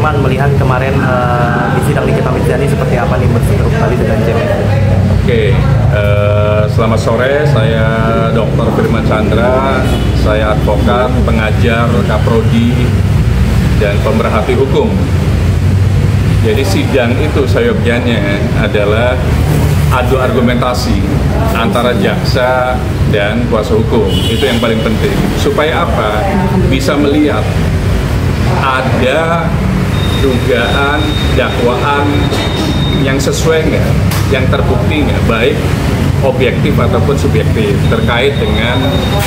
Firman melihat kemarin di sidang Nikita Mirzani seperti apa nih berseteru kembali dengan JPU? Oke, selamat sore, saya Dr. Firman Chandra, saya advokat, pengajar, kaprodi, dan pemerhati hukum. Jadi sidang itu seyogyanya adalah adu argumentasi antara jaksa dan kuasa hukum. Itu yang paling penting. Supaya apa? Bisa melihat ada dugaan, dakwaan yang sesuai nggak, yang terbukti nggak, baik objektif ataupun subjektif terkait dengan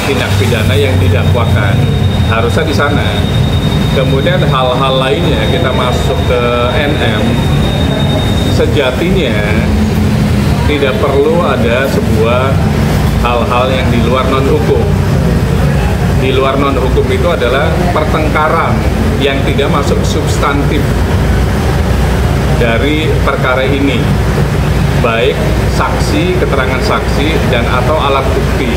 tindak pidana yang didakwakan. Harusnya di sana. Kemudian hal-hal lainnya kita masuk ke NM, sejatinya tidak perlu ada sebuah hal-hal yang di luar non-hukum. Di luar non-hukum itu adalah pertengkaran yang tidak masuk substantif dari perkara ini, baik saksi, keterangan saksi, dan atau alat bukti.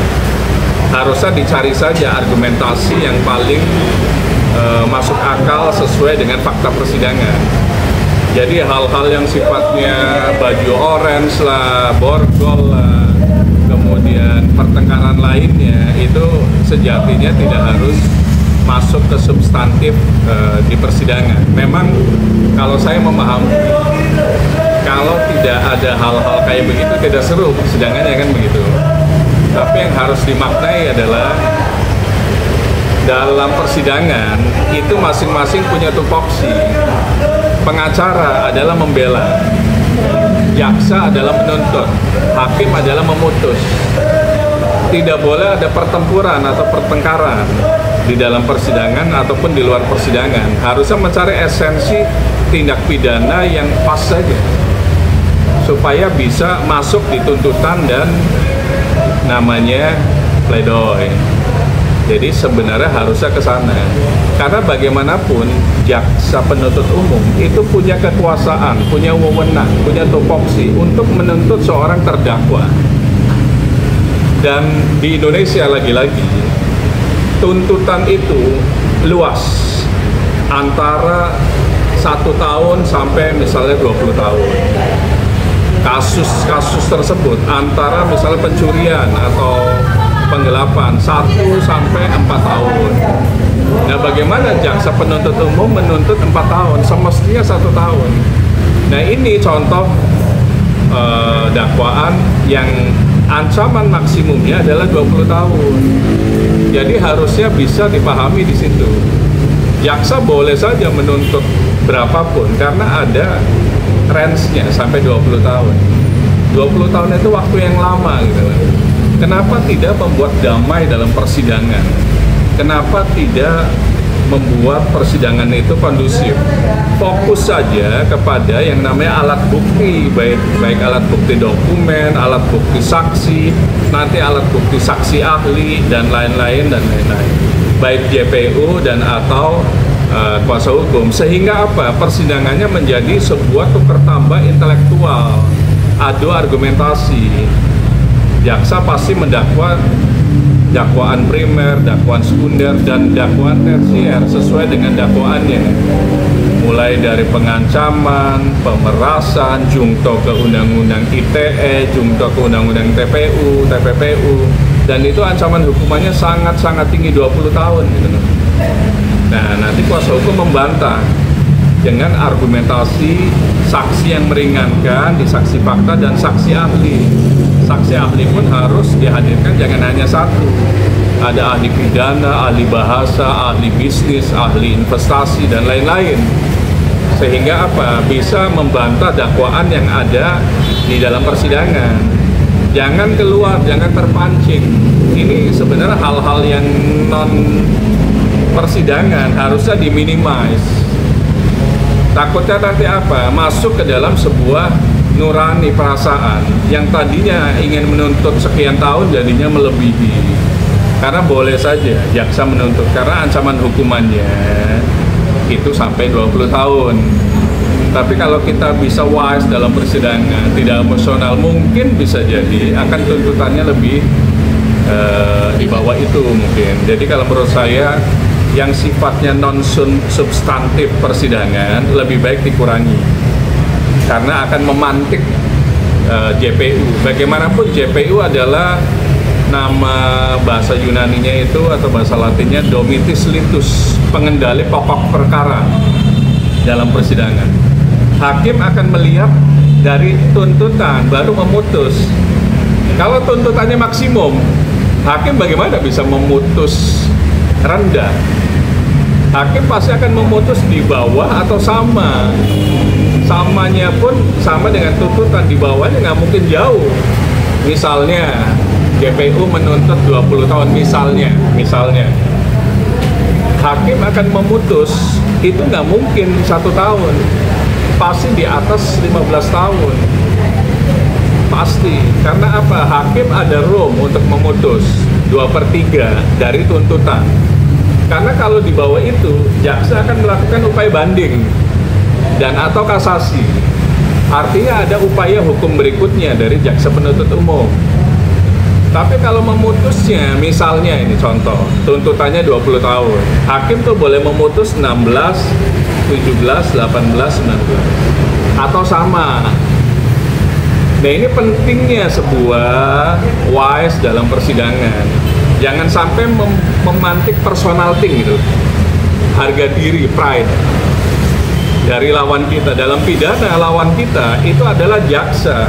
Harusnya dicari saja argumentasi yang paling masuk akal sesuai dengan fakta persidangan. Jadi hal-hal yang sifatnya baju orange lah, borgol lah, kemudian pertengkaran lainnya itu sejatinya tidak harus masuk ke substantif di persidangan. Memang kalau saya memahami, kalau tidak ada hal-hal kayak begitu tidak seru persidangannya, kan begitu. Tapi yang harus dimaknai adalah dalam persidangan itu masing-masing punya tupoksi. Pengacara adalah membela, jaksa adalah menuntut, hakim adalah memutus. Tidak boleh ada pertempuran atau pertengkaran di dalam persidangan ataupun di luar persidangan. Harusnya mencari esensi tindak pidana yang pas saja, supaya bisa masuk di tuntutan dan namanya pledoi. Jadi sebenarnya harusnya ke sana. Karena bagaimanapun jaksa penuntut umum itu punya kekuasaan, punya wewenang, punya tupoksi untuk menuntut seorang terdakwa. Dan di Indonesia lagi-lagi tuntutan itu luas, antara 1 tahun sampai misalnya 20 tahun. Kasus-kasus tersebut antara misalnya pencurian atau penggelapan 1 sampai 4 tahun. Nah, bagaimana jaksa penuntut umum menuntut 4 tahun? Semestinya 1 tahun. Nah, ini contoh dakwaan yang ancaman maksimumnya adalah 20 tahun. Jadi harusnya bisa dipahami di situ. Jaksa boleh saja menuntut berapapun karena ada range-nya sampai 20 tahun. 20 tahun itu waktu yang lama gitu. Kenapa tidak membuat damai dalam persidangan? Kenapa tidak membuat persidangan itu kondusif? Fokus saja kepada yang namanya alat bukti, baik alat bukti dokumen, alat bukti saksi, nanti alat bukti saksi ahli, dan lain-lain, baik JPU dan atau kuasa hukum. Sehingga apa? Persidangannya menjadi sebuah tukar tambah intelektual, adu argumentasi. Jaksa pasti mendakwa dakwaan primer, dakwaan sekunder, dan dakwaan tersier sesuai dengan dakwaannya. Mulai dari pengancaman, pemerasan, jungto ke Undang-Undang ITE, jungto ke Undang-Undang TPU, TPPU, dan itu ancaman hukumannya sangat-sangat tinggi, 20 tahun gitu. Nah, nanti kuasa hukum membantah dengan argumentasi saksi yang meringankan di saksi fakta dan saksi ahli. Saksi ahli pun harus dihadirkan, jangan hanya satu. Ada ahli pidana, ahli bahasa, ahli bisnis, ahli investasi, dan lain-lain. Sehingga apa? Bisa membantah dakwaan yang ada di dalam persidangan. Jangan keluar, jangan terpancing. Ini sebenarnya hal-hal yang non persidangan harusnya diminimize. Takutnya nanti apa? Masuk ke dalam sebuah nurani perasaan yang tadinya ingin menuntut sekian tahun jadinya melebihi. Karena boleh saja jaksa menuntut, karena ancaman hukumannya itu sampai 20 tahun. Tapi kalau kita bisa wise dalam persidangan, tidak emosional, mungkin bisa jadi akan tuntutannya lebih di bawah itu mungkin. Jadi kalau menurut saya yang sifatnya non-substantif persidangan lebih baik dikurangi karena akan memantik JPU. Bagaimanapun JPU adalah nama bahasa Yunaninya itu atau bahasa Latinnya Domitis Litus, pengendali pokok perkara dalam persidangan. Hakim akan melihat dari tuntutan baru memutus. Kalau tuntutannya maksimum, hakim bagaimana bisa memutus rendah? Hakim pasti akan memutus di bawah atau sama. Samanya pun sama dengan tuntutan, di bawahnya nggak mungkin jauh. Misalnya JPU menuntut 20 tahun misalnya. Hakim akan memutus itu nggak mungkin 1 tahun. Pasti di atas 15 tahun. Pasti. Karena apa? Hakim ada room untuk memutus 2/3 dari tuntutan. Karena kalau di bawah itu, jaksa akan melakukan upaya banding dan atau kasasi. Artinya ada upaya hukum berikutnya dari jaksa penuntut umum. Tapi kalau memutusnya, misalnya ini contoh, tuntutannya 20 tahun. Hakim tuh boleh memutus 16, 17, 18, 19. Atau sama. Nah ini pentingnya sebuah wise dalam persidangan. Jangan sampai memantik personal thing gitu, harga diri, pride dari lawan kita. Dalam pidana lawan kita itu adalah jaksa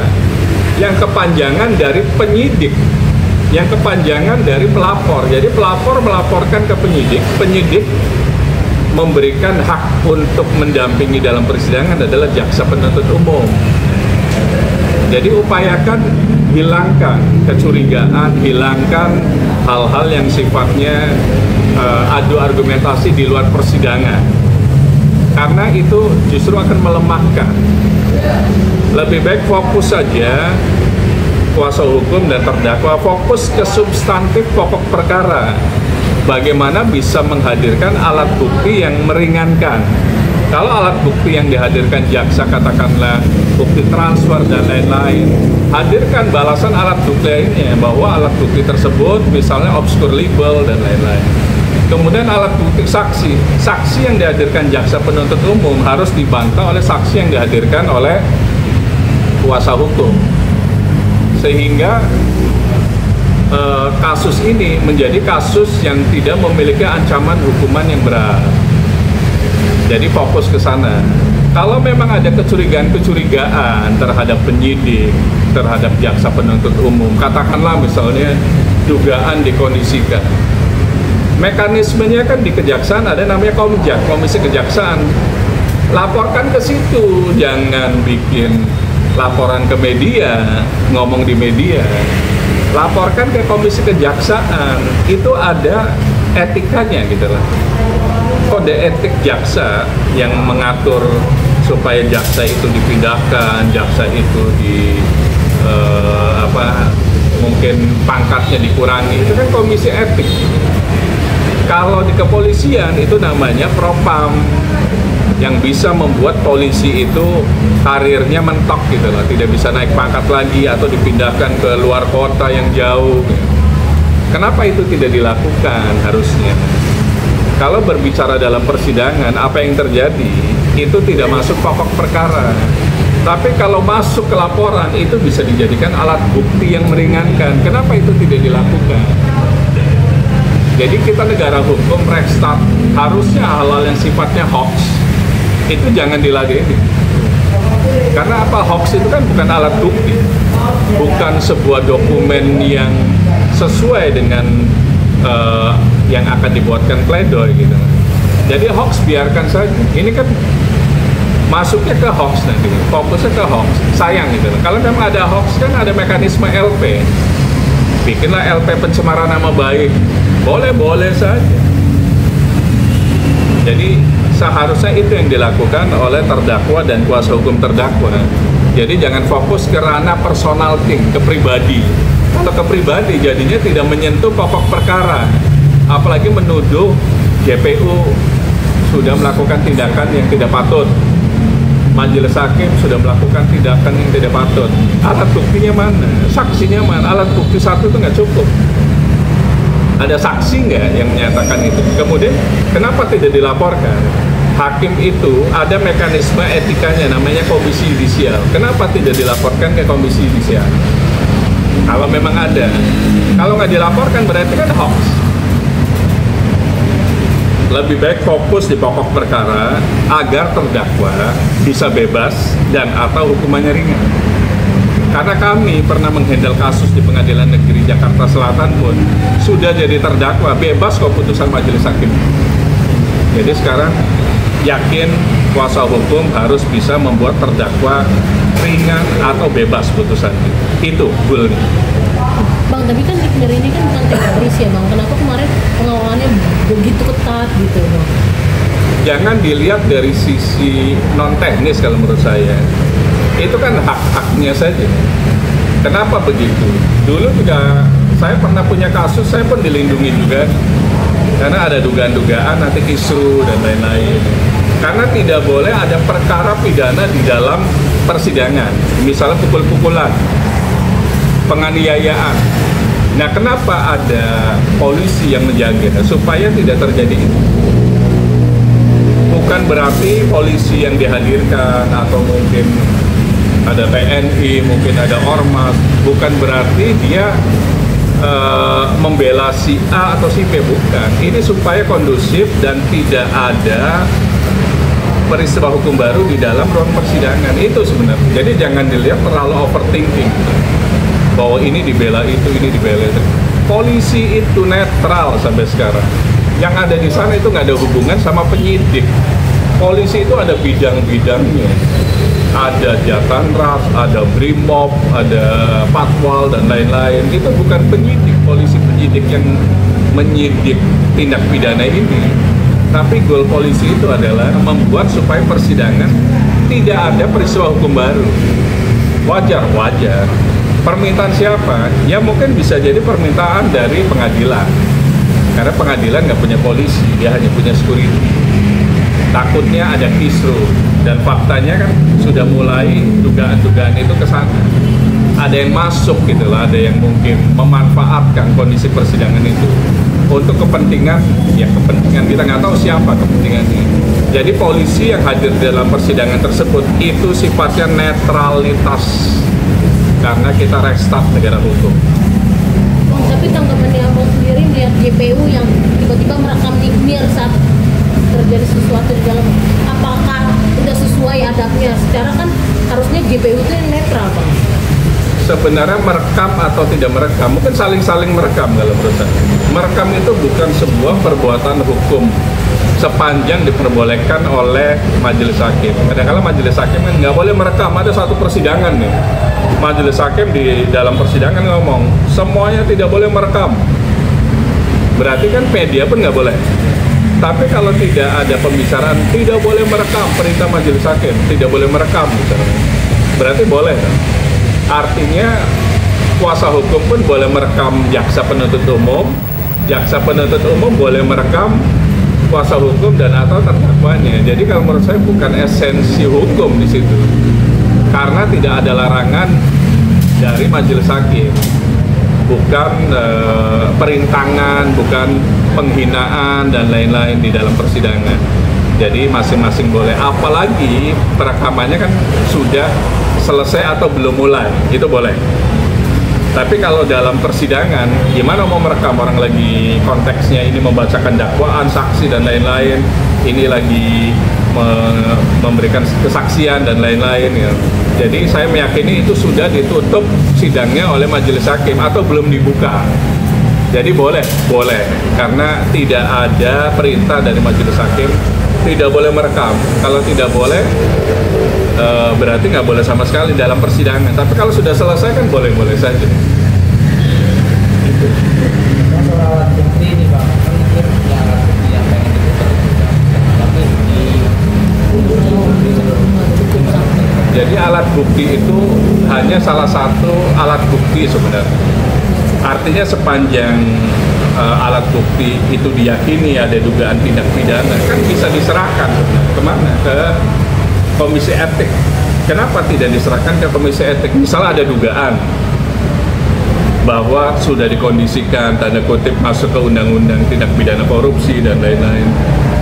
yang kepanjangan dari penyidik, yang kepanjangan dari pelapor. Jadi pelapor melaporkan ke penyidik, penyidik memberikan hak untuk mendampingi dalam persidangan adalah jaksa penuntut umum. Jadi upayakan hilangkan kecurigaan, hilangkan hal-hal yang sifatnya adu argumentasi di luar persidangan. Karena itu justru akan melemahkan. Lebih baik fokus saja kuasa hukum dan terdakwa, fokus ke substantif pokok perkara. Bagaimana bisa menghadirkan alat bukti yang meringankan. Kalau alat bukti yang dihadirkan jaksa katakanlah bukti transfer dan lain-lain, hadirkan balasan alat bukti lainnya bahwa alat bukti tersebut misalnya obscure libel dan lain-lain. Kemudian alat bukti saksi yang dihadirkan jaksa penuntut umum harus dibantah oleh saksi yang dihadirkan oleh kuasa hukum, sehingga kasus ini menjadi kasus yang tidak memiliki ancaman hukuman yang berat. Jadi fokus ke sana. Kalau memang ada kecurigaan terhadap penyidik, terhadap jaksa penuntut umum, katakanlah misalnya dugaan dikondisikan. Mekanismenya kan di kejaksaan ada namanya komjak, komisi kejaksaan. Laporkan ke situ, jangan bikin laporan ke media, ngomong di media. Laporkan ke komisi kejaksaan, itu ada etikanya gitu lah. Kode etik jaksa yang mengatur supaya jaksa itu dipindahkan, jaksa itu mungkin pangkatnya dikurangi, itu kan komisi etik. Kalau di kepolisian itu namanya propam, yang bisa membuat polisi itu karirnya mentok gitu lah, tidak bisa naik pangkat lagi atau dipindahkan ke luar kota yang jauh. Kenapa itu tidak dilakukan harusnya? Kalau berbicara dalam persidangan, apa yang terjadi itu tidak masuk pokok perkara. Tapi kalau masuk ke laporan, itu bisa dijadikan alat bukti yang meringankan. Kenapa itu tidak dilakukan? Jadi kita negara hukum, Rechtsstaat, harusnya hal-hal yang sifatnya hoax, itu jangan diladeni. Karena apa? Hoax itu kan bukan alat bukti, bukan sebuah dokumen yang sesuai dengan yang akan dibuatkan pledoi gitu. Jadi hoax biarkan saja. Ini kan masuknya ke hoax nanti, fokusnya ke hoax. Sayang gitu. Kalau memang ada hoax kan ada mekanisme LP. Bikinlah LP pencemaran nama baik. Boleh-boleh saja. Jadi seharusnya itu yang dilakukan oleh terdakwa dan kuasa hukum terdakwa. Jadi jangan fokus ke ranah personal thing, ke pribadi. Kalau ke pribadi jadinya tidak menyentuh pokok perkara. Apalagi menuduh JPU sudah melakukan tindakan yang tidak patut. Majelis hakim sudah melakukan tindakan yang tidak patut. Alat buktinya mana? Saksinya mana? Alat bukti satu itu nggak cukup. Ada saksi nggak yang menyatakan itu? Kemudian kenapa tidak dilaporkan? Hakim itu ada mekanisme etikanya namanya komisi yudisial. Kenapa tidak dilaporkan ke komisi yudisial? Kalau memang ada, kalau nggak dilaporkan berarti kan hoax. Lebih baik fokus di pokok perkara agar terdakwa bisa bebas dan atau hukumannya ringan. Karena kami pernah menghandle kasus di Pengadilan Negeri Jakarta Selatan pun sudah jadi terdakwa, bebas kok putusan majelis hakim. Jadi sekarang yakin kuasa hukum harus bisa membuat terdakwa ringan atau bebas putusannya. Itu goalnya. Bang, tapi kan sebenarnya ini kan bukan teroris ya Bang. Kenapa kemarin pengawalannya begitu ketat gitu Bang? Jangan dilihat dari sisi non teknis kalau menurut saya. Itu kan hak-haknya saja. Kenapa begitu? Dulu juga saya pernah punya kasus, saya pun dilindungi juga. Karena ada dugaan-dugaan nanti kisru dan lain-lain. Karena tidak boleh ada perkara pidana di dalam persidangan. Misalnya pukul-pukulan, penganiayaan. Nah, kenapa ada polisi yang menjaga supaya tidak terjadi itu? Bukan berarti polisi yang dihadirkan atau mungkin ada TNI, mungkin ada ormas, bukan berarti dia membela si A atau si B, bukan. Ini supaya kondusif dan tidak ada peristiwa hukum baru di dalam ruang persidangan itu sebenarnya. Jadi jangan dilihat terlalu overthinking bahwa ini dibela itu, ini dibela itu. Polisi itu netral sampai sekarang. Yang ada di sana itu nggak ada hubungan sama penyidik. Polisi itu ada bidang-bidangnya. Ada Jatanras, ada Brimob, ada Patwal dan lain-lain. Itu bukan penyidik, polisi penyidik yang menyidik tindak pidana ini. Tapi goal polisi itu adalah membuat supaya persidangan tidak ada peristiwa hukum baru. Wajar. Permintaan siapa? Ya mungkin bisa jadi permintaan dari pengadilan. Karena pengadilan nggak punya polisi, dia hanya punya security. Takutnya ada kisru. Dan faktanya kan sudah mulai dugaan-dugaan itu ke sana. Ada yang masuk gitu lah, ada yang mungkin memanfaatkan kondisi persidangan itu untuk kepentingan, ya kepentingan kita nggak tahu siapa kepentingannya. Jadi polisi yang hadir dalam persidangan tersebut itu sifatnya netralitas karena kita restart negara hukum. Bang, tapi tanggapannya Abang sendiri melihat JPU yang tiba-tiba merekam Nignir saat terjadi sesuatu di dalam, apakah sudah sesuai adabnya? Secara kan harusnya JPU itu netral Bang. Sebenarnya merekam atau tidak merekam, mungkin saling-saling merekam kalau menurut saya. Merekam itu bukan sebuah perbuatan hukum sepanjang diperbolehkan oleh majelis hakim. Kadang-kadang majelis hakim kan nggak boleh merekam. Ada satu persidangan nih, majelis hakim di dalam persidangan ngomong semuanya tidak boleh merekam. Berarti kan media pun nggak boleh. Tapi kalau tidak ada pembicaraan, tidak boleh merekam, perintah majelis hakim, tidak boleh merekam misalnya. Berarti boleh kan? Artinya kuasa hukum pun boleh merekam jaksa penuntut umum boleh merekam kuasa hukum dan atau terdakwanya. Jadi kalau menurut saya bukan esensi hukum di situ, karena tidak ada larangan dari majelis hakim, bukan perintangan, bukan penghinaan dan lain-lain di dalam persidangan. Jadi masing-masing boleh, apalagi perekamannya kan sudah selesai atau belum mulai, itu boleh. Tapi kalau dalam persidangan, gimana mau merekam orang lagi konteksnya ini membacakan dakwaan, saksi dan lain-lain, ini lagi memberikan kesaksian dan lain-lain ya. Jadi saya meyakini itu sudah ditutup sidangnya oleh majelis hakim atau belum dibuka. Jadi boleh, karena tidak ada perintah dari majelis hakim tidak boleh merekam. Kalau tidak boleh, berarti nggak boleh sama sekali dalam persidangan. Tapi kalau sudah selesai kan boleh-boleh saja. Soal alat bukti ini Bang, kan mungkin ya alat bukti yang pengen diputar, tapi Jadi alat bukti itu hanya salah satu alat bukti sebenarnya. Artinya sepanjang alat bukti itu diyakini ada dugaan tindak pidana, kan bisa diserahkan kemana? Ke komisi etik. Kenapa tidak diserahkan ke komisi etik? Misalnya ada dugaan bahwa sudah dikondisikan tanda kutip masuk ke undang-undang tindak pidana korupsi dan lain-lain.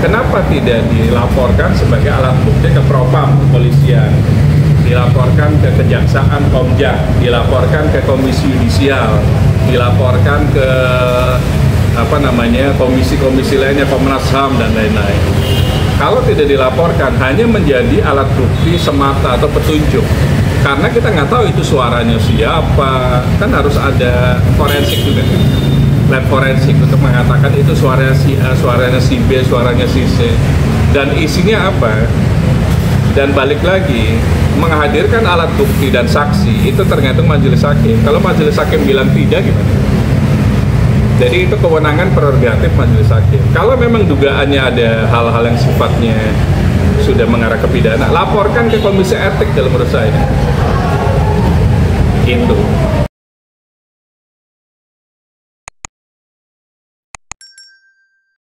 Kenapa tidak dilaporkan sebagai alat bukti ke Propam kepolisian, dilaporkan ke Kejaksaan Komjak, dilaporkan ke Komisi Yudisial, dilaporkan ke komisi-komisi lainnya, Komnas HAM dan lain-lain. Kalau tidak dilaporkan hanya menjadi alat bukti semata atau petunjuk. Karena kita nggak tahu itu suaranya siapa, kan harus ada forensik juga, lab forensik untuk mengatakan itu suaranya si A, suaranya si B, suaranya si C, dan isinya apa. Dan balik lagi, menghadirkan alat bukti dan saksi itu tergantung majelis hakim. Kalau majelis hakim bilang tidak, gimana? Jadi itu kewenangan prerogatif majelis hakim. Kalau memang dugaannya ada hal-hal yang sifatnya sudah mengarah ke pidana, laporkan ke komisi etik dalam menurut saya. Itu.